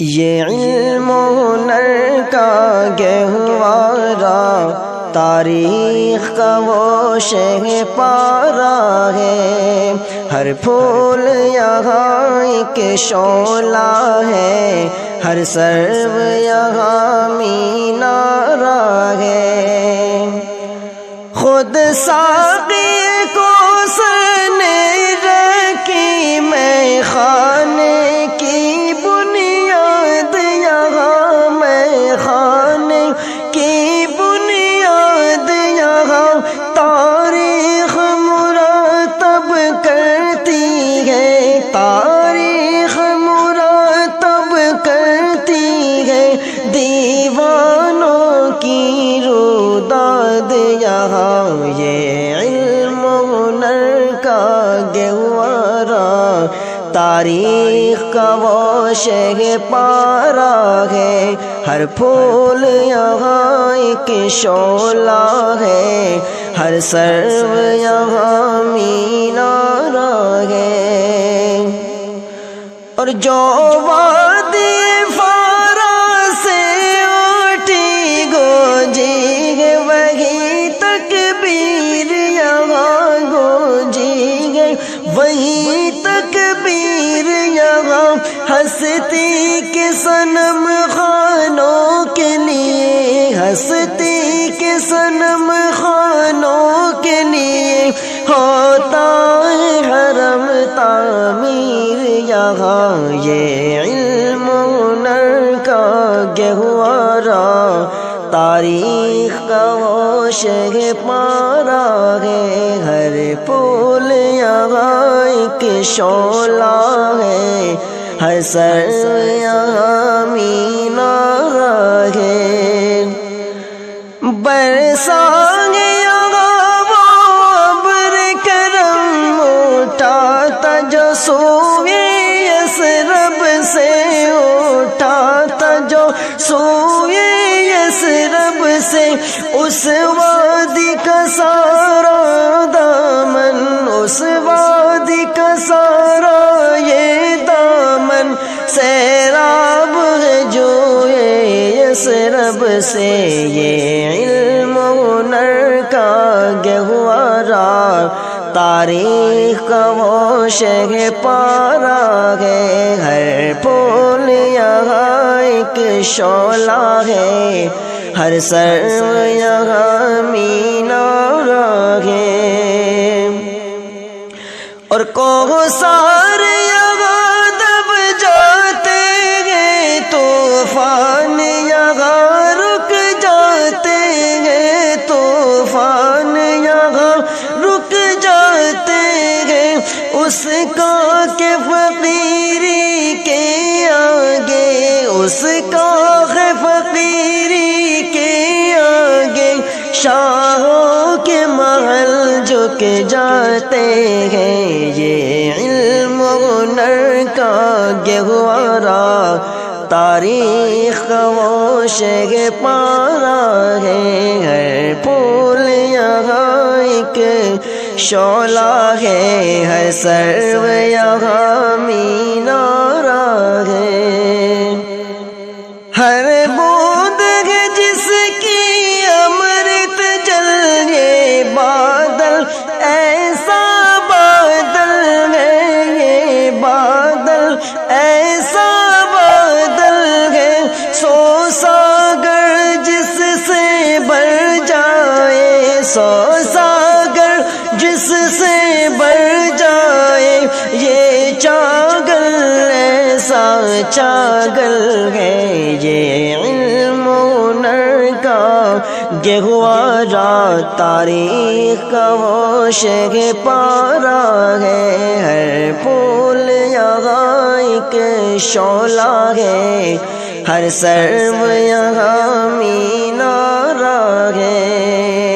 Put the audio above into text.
یہ علم و ہنر کا گہوارہ تاریخ کا وہ شہ پارہ ہے، ہر پھول یہاں ایک شعلہ ہے، ہر سرو یہاں مینارہ ہے۔ خود ساقی کو سر نے رکھی میں خانے کی بنیاد، یہاں میں خانے کی بنیاد، یہاں تاریخ مرتب کرتی ہے، تاریخ مرتب کرتی ہے، دیوانوں کی روداد یہاں۔ یہ علم و ہنر کا گہوارہ تاریخ کا وہ شہ پارہ ہے، ہر پھول یہاں ایک شعلہ ہے، ہر سرو یہاں مینارہ ہے۔ اور جو وادی فارا سے اٹھی گونجی ہے، وہی تکبیر یہاں گونجی ہے، وہی تکبیر یہاں، ہستی کے صنم خانوں کے لیے، ہستی کے صنم خانوں کے لیے ہوتا ہے حرم تعمیر یہاں۔ یہ علم و ہنر کا گہوارہ تاریخ کا وہ شہ پارہ ہے، ہر پھول یہاں ایک شعلہ ہے، ہر سرو یہاں مینارہ ہے۔ برساں گے یہاں وہ ابر کرم، اٹھا تھا جو سوئے یثرب سے، اٹھا تھا جو سوئے یثرب سے، اس وادی کا سارا دامن، اس وادی کا سارا یہ دامن سیراب ہے جو یثرب سے۔ یہ علم و ہنر کا گہوارہ تاریخ کا وہ شہ پارہ ہے، ہر پھول یہاں ایک شعلہ ہے، ہر سرو یہاں مینارہ ہے۔ اور کوثر یہاں دب جاتے ہیں، طوفان یہاں رک جاتے ہیں، طوفان یہاں رک جاتے ہیں، اس کا کہ فقیری کے آگے، اس کا کہ فقیری کے آگے شاہوں کے محل جھک جاتے ہیں۔ یہ علم و ہنر کا گہوارہ تاریخ کا وہ شہ پارہ ہے، ہر پھول یہاں ایک شعلہ ہے، ہر سرو یہاں مینارہ ہے۔ ہر بوند ہے جس کی امرت جل، یہ بادل ایسا بادل ہے، یہ بادل ایسا بادل ہے، سو ساگر جس سے بڑھ جائے، سو ساگر جس سے بڑھ جائے، یہ چاگل ایسا چاگل ہے۔ یہ علم و ہنر کا گہوارہ تاریخ کا وہ شہ پارہ ہے، ہر پھول یہاں ایک شعلہ ہے، ہر سرو یہاں مینارہ ہے۔